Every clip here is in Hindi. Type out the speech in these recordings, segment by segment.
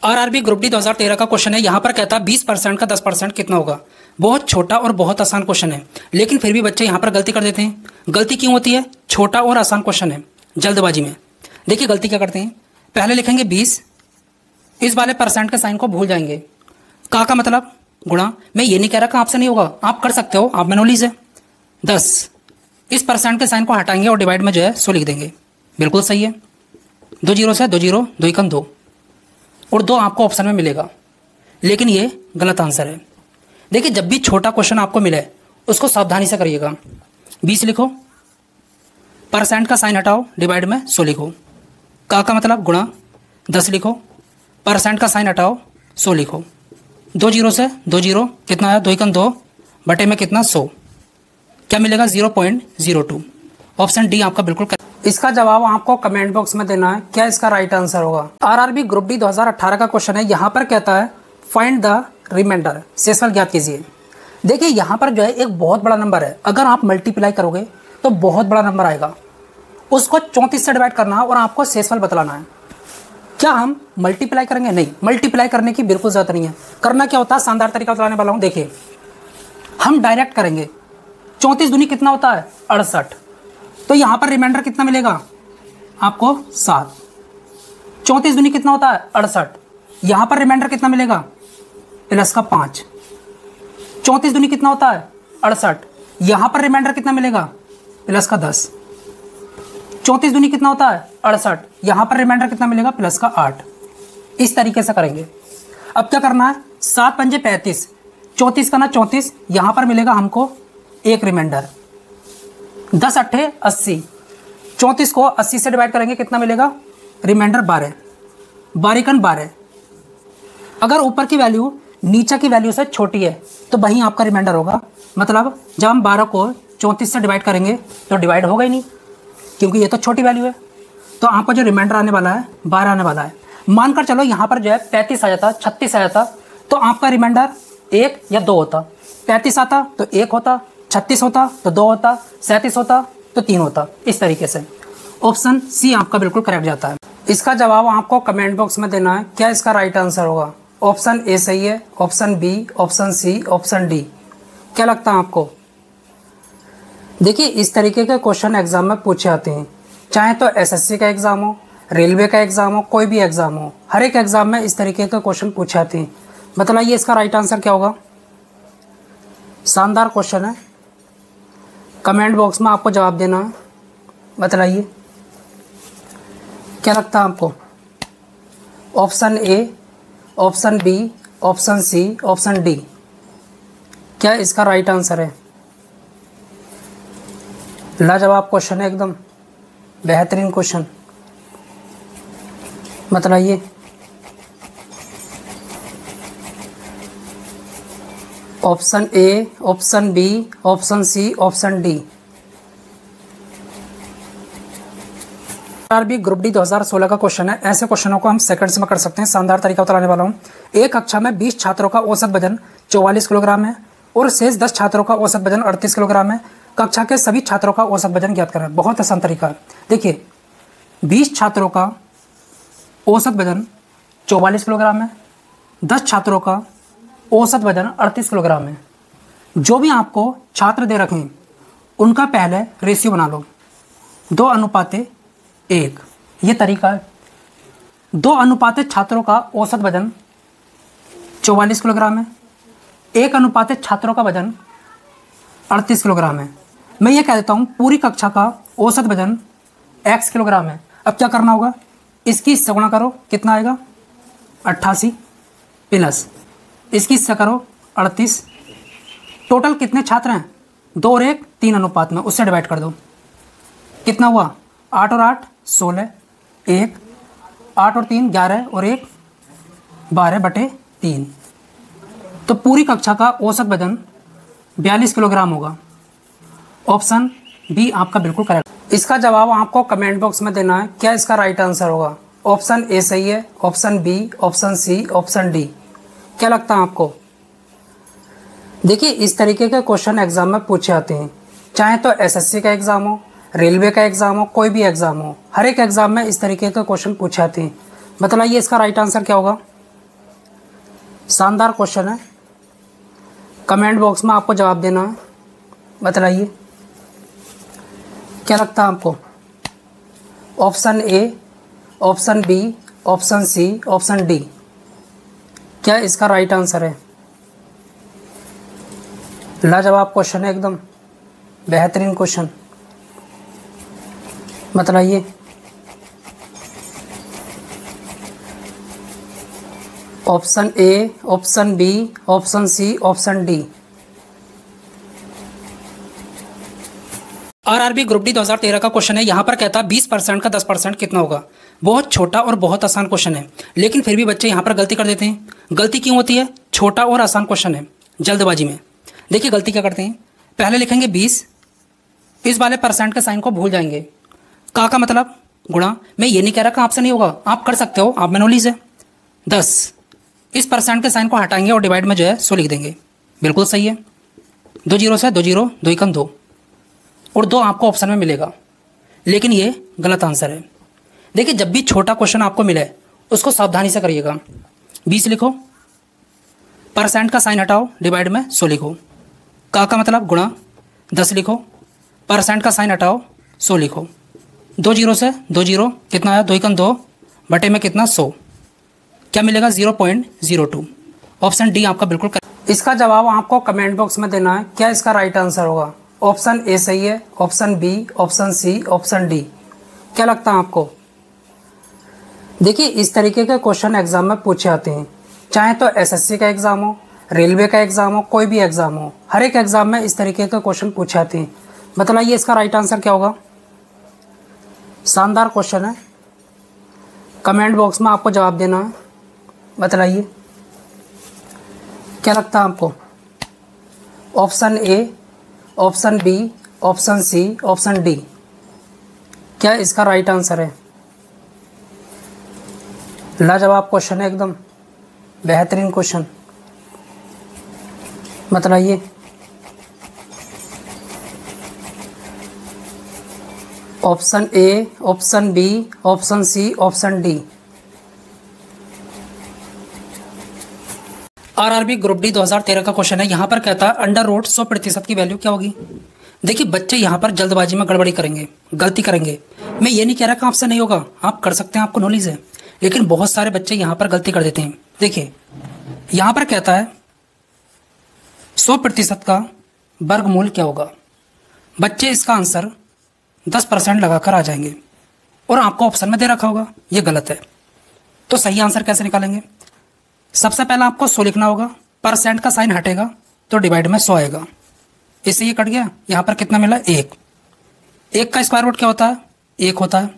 आरआरबी ग्रुप डी 2013 का क्वेश्चन है। यहाँ पर कहता है 20% का 10% कितना होगा। बहुत छोटा और बहुत आसान क्वेश्चन है, लेकिन फिर भी बच्चे यहाँ पर गलती कर देते हैं। गलती क्यों होती है? छोटा और आसान क्वेश्चन है, जल्दबाजी में। देखिए गलती क्या करते हैं, पहले लिखेंगे 20, इस वाले परसेंट के साइन को भूल जाएंगे। का मतलब गुणा। मैं ये नहीं कह रहा कि आपसे नहीं होगा, आप कर सकते हो, आप में नॉलेज है। 10, इस परसेंट के साइन को हटाएंगे और डिवाइड में जो है 100 लिख देंगे। बिल्कुल सही है। 2 जीरो से 2 जीरो, 2 एकम 2 और 2 आपको ऑप्शन में मिलेगा, लेकिन ये गलत आंसर है। देखिए जब भी छोटा क्वेश्चन आपको मिले उसको सावधानी से करिएगा। 20 लिखो, परसेंट का साइन हटाओ, डिवाइड में 100 लिखो। का मतलब गुणा। 10 लिखो, परसेंट का साइन हटाओ, 100 लिखो। 2 जीरो से 2 जीरो, कितना आया? 2 एकम 2 बटे में कितना? 100। क्या मिलेगा? 0.02। ऑप्शन डी आपका बिल्कुल। इसका जवाब आपको कमेंट बॉक्स में देना है। क्या इसका राइट आंसर होगा? आरआरबी ग्रुप डी 2018 का क्वेश्चन है। यहाँ पर कहता है फाइंड द रिमाइंडर, शेषफल ज्ञात कीजिए। देखिए यहाँ पर जो है एक बहुत बड़ा नंबर है, अगर आप मल्टीप्लाई करोगे तो बहुत बड़ा नंबर आएगा। उसको 34 से डिवाइड करना है और आपको शेषफल बतलाना है। क्या हम मल्टीप्लाई करेंगे? नहीं, मल्टीप्लाई करने की बिल्कुल जरूरत नहीं है। करना क्या होता है, शानदार तरीका बतलाने वाला हूँ। देखिए हम डायरेक्ट करेंगे। 34 दूनी कितना होता है? 68। तो यहाँ पर रिमाइंडर कितना मिलेगा आपको? 7। 34 दूनी कितना होता है? 68। यहाँ पर रिमाइंडर कितना मिलेगा? प्लस का 5। 34 दूनी कितना होता है? 68। यहाँ पर रिमाइंडर कितना मिलेगा? प्लस का 10। 34 दूनी कितना होता है? 68। यहाँ पर रिमाइंडर कितना मिलेगा? प्लस का 8। इस तरीके से करेंगे। अब क्या करना है? 7 पंजे 35, 34 का ना 34, यहाँ पर मिलेगा हमको एक रिमाइंडर। 10 अट्ठे 80, 34 को 80 से डिवाइड करेंगे, कितना मिलेगा? रिमाइंडर 12। 12 12। अगर ऊपर की वैल्यू नीचे की वैल्यू से छोटी है तो वहीं आपका रिमाइंडर होगा। मतलब जब हम 12 को 34 से डिवाइड करेंगे तो डिवाइड होगा ही नहीं, क्योंकि ये तो छोटी वैल्यू है। तो आपका जो रिमाइंडर आने वाला है 12 आने वाला है। मानकर चलो यहाँ पर जो है 35 आ जाता, 36 आ जाता, तो आपका रिमाइंडर 1 या 2 होता। 35 आता तो 1 होता, 36 होता तो 2 होता, 37 होता तो 3 होता। इस तरीके से ऑप्शन सी आपका बिल्कुल करेक्ट जाता है। इसका जवाब आपको कमेंट बॉक्स में देना है। क्या इसका राइट आंसर होगा? ऑप्शन ए सही है, option B, option C, option D. क्या लगता है आपको? देखिए इस तरीके के क्वेश्चन एग्जाम में पूछे आते हैं, चाहे तो एसएससी का एग्जाम हो, रेलवे का एग्जाम हो, कोई भी एग्जाम हो, हर एक एग्जाम में इस तरीके के क्वेश्चन पूछे आते हैं। बताइए इसका राइट आंसर क्या होगा? शानदार क्वेश्चन है, कमेंट बॉक्स में आपको जवाब देना है। बताइए क्या लगता है आपको? Option A, option B, option C, option D, क्या इसका राइट आंसर है? लाजवाब क्वेश्चन है, एकदम बेहतरीन क्वेश्चन। बताइए option A, option B, option C, option D. RRB group D 2016 का क्वेश्चन है। ऐसे क्वेश्चनों को हम सेकंड्स में कर सकते हैं। शानदार तरीका बताने वाला हूँ। एक कक्षा में 20 छात्रों का औसत वजन 44 किलोग्राम है और शेष 10 छात्रों का औसत वजन 38 किलोग्राम है। कक्षा के सभी छात्रों का औसत वजन ज्ञात करना है। बहुत आसान तरीका है। देखिए 20 छात्रों का औसत वजन 44 किलोग्राम है, 10 छात्रों का औसत वजन 38 किलोग्राम है। जो भी आपको छात्र दे रखे हैं उनका पहले रेशियो बना लो, 2:1। ये तरीका है। 2 छात्रों का औसत वजन 44 किलोग्राम है, 1 छात्रों का वजन 38 किलोग्राम है। मैं ये कह देता हूँ पूरी कक्षा का औसत वजन x किलोग्राम है। अब क्या करना होगा? इसकी इससे गुणा करो, कितना आएगा? 88 प्लस इसकी इससे करो 38। टोटल कितने छात्र हैं? 2 और 1, 3 अनुपात में, उससे डिवाइड कर दो। कितना हुआ? 8 और 8 16, 1 8 और 3 11 और 1 12 बटे 3। तो पूरी कक्षा का औसत वजन 42 किलोग्राम होगा। ऑप्शन बी आपका बिल्कुल करेक्ट। इसका जवाब आपको कमेंट बॉक्स में देना है। क्या इसका राइट आंसर होगा? ऑप्शन ए सही है, option B, option C, option D. क्या लगता है आपको? देखिए इस तरीके के क्वेश्चन एग्जाम में पूछे आते हैं, चाहे तो एसएससी का एग्जाम हो, रेलवे का एग्जाम हो, कोई भी एग्जाम हो, हर एक एग्जाम में इस तरीके के क्वेश्चन पूछे आते हैं। बताइए इसका राइट आंसर क्या होगा? शानदार क्वेश्चन है, कमेंट बॉक्स में आपको जवाब देना है। बताइए क्या लगता है आपको, option A, option B, option C, option D, क्या इसका राइट आंसर है? लाजवाब क्वेश्चन है, एकदम बेहतरीन क्वेश्चन। बताइए option A, option B, option C, option D. RRB group D 2013 का क्वेश्चन है। यहाँ पर कहता है 20% का 10% कितना होगा। बहुत छोटा और बहुत आसान क्वेश्चन है, लेकिन फिर भी बच्चे यहाँ पर गलती कर देते हैं। गलती क्यों होती है? छोटा और आसान क्वेश्चन है, जल्दबाजी में। देखिए गलती क्या करते हैं, पहले लिखेंगे 20, इस वाले परसेंट के साइन को भूल जाएंगे। का मतलब गुणा, मैं ये नहीं कह रहा कि आपसे नहीं होगा, आप कर सकते हो, आप में नॉलेज है। 10, इस परसेंट के साइन को हटाएंगे और डिवाइड में जो है 100 लिख देंगे। बिल्कुल सही है। 2 जीरो से 2 जीरो, 2 एकम 2, और 2 आपको ऑप्शन में मिलेगा, लेकिन ये गलत आंसर है। देखिए जब भी छोटा क्वेश्चन आपको मिले उसको सावधानी से करिएगा। 20 लिखो, परसेंट का साइन हटाओ, डिवाइड में 100 लिखो। का मतलब गुणा, 10 लिखो, परसेंट का साइन हटाओ, 100 लिखो। 2 जीरो से 2 जीरो, कितना आया? 2 एकम 2, बटे में कितना? 100, क्या मिलेगा? 0.02। ऑप्शन डी आपका बिल्कुल इसका जवाब आपको कमेंट बॉक्स में देना है। क्या इसका राइट आंसर होगा? ऑप्शन ए सही है, option B, option C, option D, क्या लगता है आपको? देखिए इस तरीके के क्वेश्चन एग्जाम में पूछे आते हैं, चाहे तो एसएससी का एग्जाम हो, रेलवे का एग्जाम हो, कोई भी एग्जाम हो, हर एक एग्जाम में इस तरीके के क्वेश्चन पूछे आते हैं। बताइए इसका राइट आंसर क्या होगा। शानदार क्वेश्चन है, कमेंट बॉक्स में आपको जवाब देना है। बताइए क्या लगता है आपको, option A, option B, option C, option D, क्या इसका राइट आंसर है? लाजवाब क्वेश्चन है, एकदम बेहतरीन क्वेश्चन। बताइए option A, option B, option C, option D. RRB group D 2013 का क्वेश्चन है। यहाँ पर कहता है अंडर रूट 100% की वैल्यू क्या होगी। देखिए बच्चे यहाँ पर जल्दबाजी में गड़बड़ी करेंगे, गलती करेंगे। मैं ये नहीं कह रहा कि आपसे नहीं होगा, आप कर सकते हैं, आपको नॉलेज है, लेकिन बहुत सारे बच्चे यहाँ पर गलती कर देते हैं। देखिए यहाँ पर कहता है 100% का वर्गमूल क्या होगा। बच्चे इसका आंसर 10% लगाकर आ जाएंगे और आपको ऑप्शन में दे रखा होगा, ये गलत है। तो सही आंसर कैसे निकालेंगे? सबसे पहले आपको 100 लिखना होगा, परसेंट का साइन हटेगा तो डिवाइड में 100 आएगा। इससे ये कट गया, यहाँ पर कितना मिला? 1। 1 का स्क्वायर रूट क्या होता है? 1 होता है।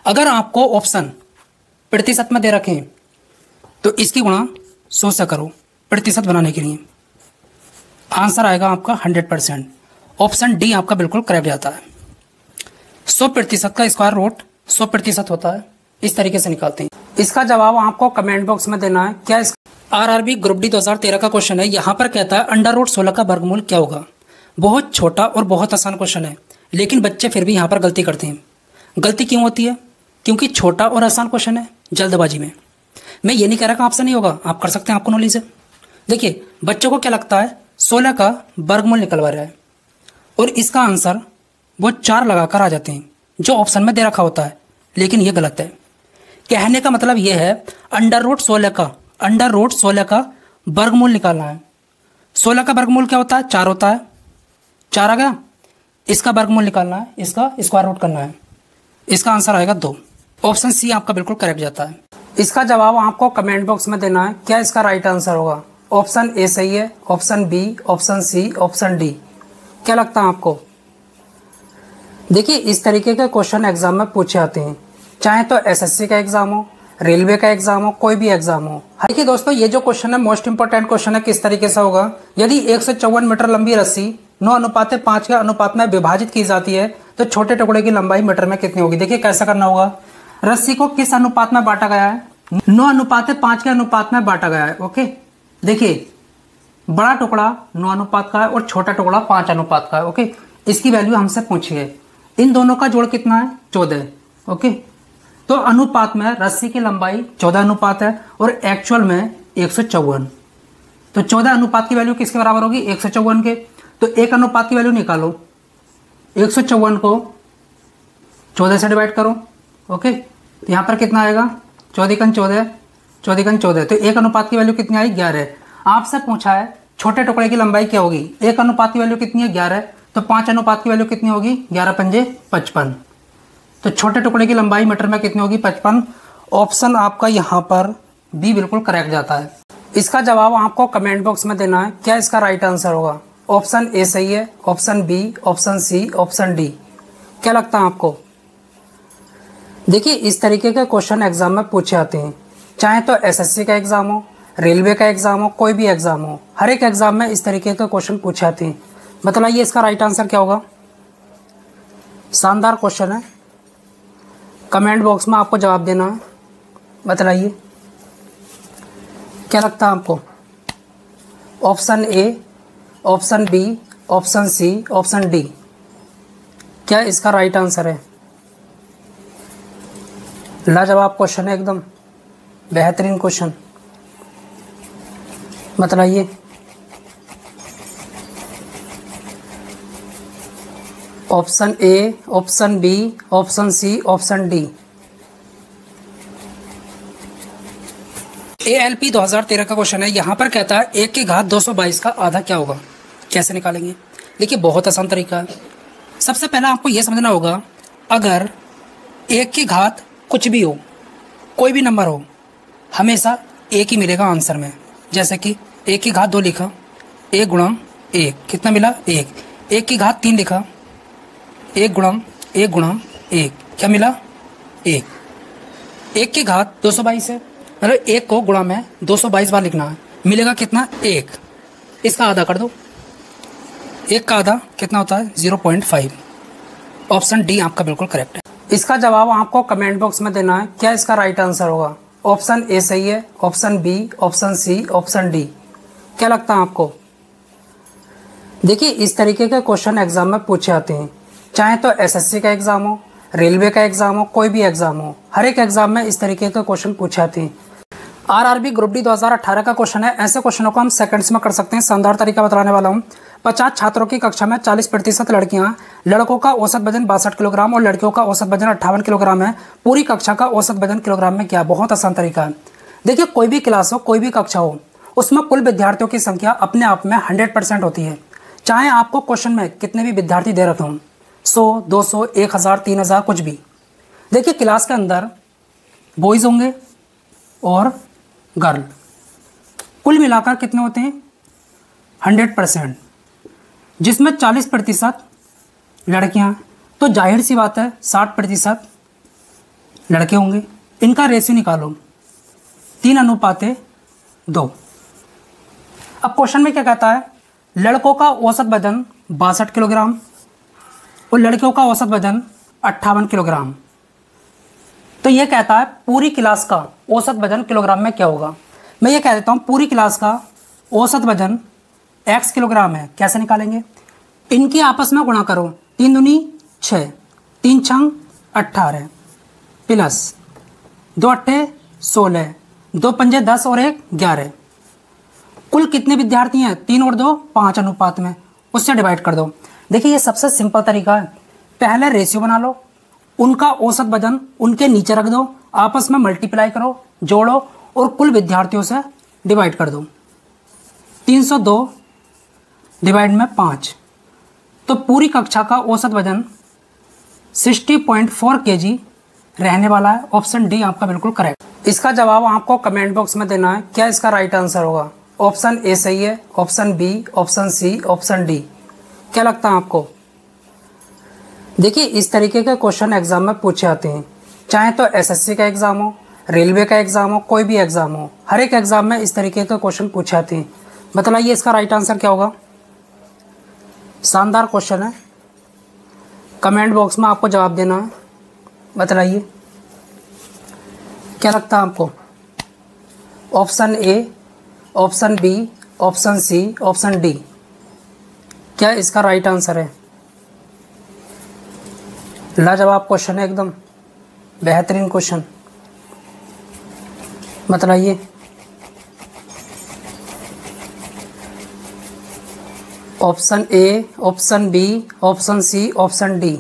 अगर आपको ऑप्शन प्रतिशत में दे रखें तो इसकी गुणा 100 से करो प्रतिशत बनाने के लिए, आंसर आएगा आपका 100%। ऑप्शन डी आपका बिल्कुल करेक्ट जाता है। 100% का स्क्वायर रूट 100% होता है, इस तरीके से निकालते हैं। इसका जवाब आपको कमेंट बॉक्स में देना है। क्या आरआरबी ग्रुप डी 2013 का क्वेश्चन है। यहाँ पर कहता है अंडर रूट 16 का वर्गमूल क्या होगा। बहुत छोटा और बहुत आसान क्वेश्चन है, लेकिन बच्चे फिर भी यहाँ पर गलती करते हैं। गलती क्यों होती है? क्योंकि छोटा और आसान क्वेश्चन है, जल्दबाजी में। मैं ये नहीं कह रहा कि आपसे नहीं होगा, आप कर सकते हैं, आपको नॉलेज है। देखिए बच्चों को क्या लगता है 16 का वर्गमूल निकलवा रहा है और इसका आंसर वो 4 लगाकर आ जाते हैं, जो ऑप्शन में दे रखा होता है, लेकिन ये गलत है। कहने का मतलब ये है अंडर रूट 16 का वर्गमूल निकालना है। 16 का वर्गमूल क्या होता है? 4 होता है। 4 आ गया, इसका वर्गमूल निकालना है, इसका स्क्वायर रूट करना है, इसका आंसर आएगा 2। ऑप्शन सी आपका बिल्कुल करेक्ट जाता है। इसका जवाब आपको कमेंट बॉक्स में देना है। क्या इसका राइट आंसर होगा? ऑप्शन ए सही है, option B, option C, option D, क्या लगता है आपको? देखिए इस तरीके के क्वेश्चन एग्जाम में पूछे आते हैं, चाहे तो एसएससी का एग्जाम हो, रेलवे का एग्जाम हो, कोई भी एग्जाम हो। देखिए दोस्तों ये जो क्वेश्चन है मोस्ट इंपोर्टेंट क्वेश्चन है। किस तरीके से होगा? यदि 154 मीटर लंबी रस्सी 9:5 के अनुपात में विभाजित की जाती है तो छोटे टुकड़े की लंबाई मीटर में कितनी होगी। देखिए कैसा करना होगा, रस्सी को किस अनुपात में बांटा गया है? 9:5 के अनुपात में बांटा गया है। ओके, देखिए बड़ा टुकड़ा 9 अनुपात का है और छोटा टुकड़ा 5 अनुपात का है। ओके, इसकी वैल्यू हमसे पूछी है। इन दोनों का जोड़ कितना है? 14। ओके, तो अनुपात में रस्सी की लंबाई 14 अनुपात है और एक्चुअल में 154। तो 14 अनुपात की वैल्यू किसके बराबर होगी? 154 के। तो 1 अनुपात की वैल्यू निकालो, 154 को 14 से डिवाइड करो। ओके, तो यहाँ पर कितना आएगा? 14 14, 14 14। तो 1 अनुपात की वैल्यू कितनी आई? 11। आपसे पूछा है छोटे टुकड़े की लंबाई क्या होगी? 1 अनुपात की वैल्यू कितनी है? 11। तो 5 अनुपात की वैल्यू कितनी होगी? 11 पंजे 55। तो छोटे टुकड़े की लंबाई मीटर में कितनी होगी? 55। ऑप्शन आपका यहाँ पर बी बिल्कुल करेक्ट जाता है। इसका जवाब आपको कमेंट बॉक्स में देना है। क्या इसका राइट आंसर होगा? ऑप्शन ए सही है, option B, option C, option D. क्या लगता है आपको? देखिए, इस तरीके के क्वेश्चन एग्जाम में पूछे आते हैं, चाहे तो एसएससी का एग्जाम हो, रेलवे का एग्जाम हो, कोई भी एग्जाम हो, हर एक एग्जाम में इस तरीके के क्वेश्चन पूछे आते हैं। बताइए इसका राइट आंसर क्या होगा? शानदार क्वेश्चन है, कमेंट बॉक्स में आपको जवाब देना है। बताइए क्या लगता है आपको? Option A, option B, option C, option D, क्या इसका राइट आंसर है? लाजवाब क्वेश्चन है, एकदम बेहतरीन क्वेश्चन। बताइए option A, option B, option C, option D. ALP 2013 का क्वेश्चन है। यहाँ पर कहता है 1 की घात 222 का आधा क्या होगा? कैसे निकालेंगे? देखिए, बहुत आसान तरीका है। सबसे पहले आपको यह समझना होगा, अगर 1 की घात कुछ भी हो, कोई भी नंबर हो, हमेशा 1 ही मिलेगा आंसर में। जैसे कि 1 की घात 2 लिखा, 1 गुणा 1 कितना मिला? 1। 1 की घात 3 लिखा, 1 गुणा 1 गुणा 1 क्या मिला? 1। 1 की घात 222 है, मतलब 1 को गुणा में 222 बार लिखना है, मिलेगा कितना? 1। इसका आधा कर दो, 1 का आधा कितना होता है? 0.5। ऑप्शन डी आपका बिल्कुल करेक्ट है। इसका जवाब आपको कमेंट बॉक्स में देना है। क्या इसका राइट आंसर होगा? ऑप्शन ए सही है, option B, option C, option D. क्या लगता है आपको? देखिए, इस तरीके के क्वेश्चन एग्जाम में पूछे आते हैं, चाहे तो एसएससी का एग्जाम हो, रेलवे का एग्जाम हो, कोई भी एग्जाम हो, हर एक एग्जाम में इस तरीके के क्वेश्चन पूछे आते हैं। आरआरबी ग्रुप डी 2018 का क्वेश्चन है। ऐसे क्वेश्चनों को हम सेकंड्स में कर सकते हैं। शानदार तरीका बताने वाला हूँ। 50 छात्रों की कक्षा में 40% लड़कियां, लड़कों का औसत वजन 62 किलोग्राम और लड़कियों का औसत वजन 58 किलोग्राम है। पूरी कक्षा का औसत वजन किलोग्राम में क्या? बहुत आसान तरीका है। देखिए, कोई भी क्लास हो, कोई भी कक्षा हो, उसमें कुल विद्यार्थियों की संख्या अपने आप में 100% होती है। चाहे आपको क्वेश्चन में कितने भी विद्यार्थी दे रखे हों, 100, 200, 1000, 3000, कुछ भी। देखिए, क्लास के अंदर बॉयज़ होंगे और गर्ल, कुल मिलाकर कितने होते हैं? 100%, जिसमें 40% लड़कियां, तो जाहिर सी बात है 60% लड़के होंगे। इनका रेशियो निकालो, 3:2। अब क्वेश्चन में क्या कहता है? लड़कों का औसत वजन 62 किलोग्राम और लड़कियों का औसत वजन 58 किलोग्राम। तो ये कहता है पूरी क्लास का औसत वजन किलोग्राम में क्या होगा? मैं ये कह देता हूँ, पूरी क्लास का औसत वजन x किलोग्राम है। कैसे निकालेंगे? इनकी आपस में गुणा करो, 3 दूनी 6, 3 छंग 18 प्लस 2 अट्ठे 16, 2 पंजे 10 और 1 11। कुल कितने विद्यार्थी हैं? 3 और 2 5 अनुपात में, उससे डिवाइड कर दो। देखिए, ये सबसे सिंपल तरीका है। पहले रेशियो बना लो, उनका औसत वजन उनके नीचे रख दो, आपस में मल्टीप्लाई करो, जोड़ो और कुल विद्यार्थियों से डिवाइड कर दो। 302 डिवाइड में 5, तो पूरी कक्षा का औसत वजन 60.4 kg रहने वाला है। ऑप्शन डी आपका बिल्कुल करेक्ट। इसका जवाब आपको कमेंट बॉक्स में देना है। क्या इसका राइट आंसर होगा? ऑप्शन ए सही है, option B, option C, option D. क्या लगता है आपको? देखिए, इस तरीके के क्वेश्चन एग्जाम में पूछे आते हैं, चाहे तो एसएससी का एग्जाम हो, रेलवे का एग्जाम हो, कोई भी एग्जाम हो, हर एक एग्जाम में इस तरीके के क्वेश्चन पूछे आते हैं। बताइए इसका राइट आंसर क्या होगा? शानदार क्वेश्चन है, कमेंट बॉक्स में आपको जवाब देना है। बताइए क्या लगता है आपको? Option A, option B, option C, option D, क्या इसका राइट आंसर है? लाजवाब क्वेश्चन है, एकदम बेहतरीन क्वेश्चन। बताइए option A, option B, option C, option D.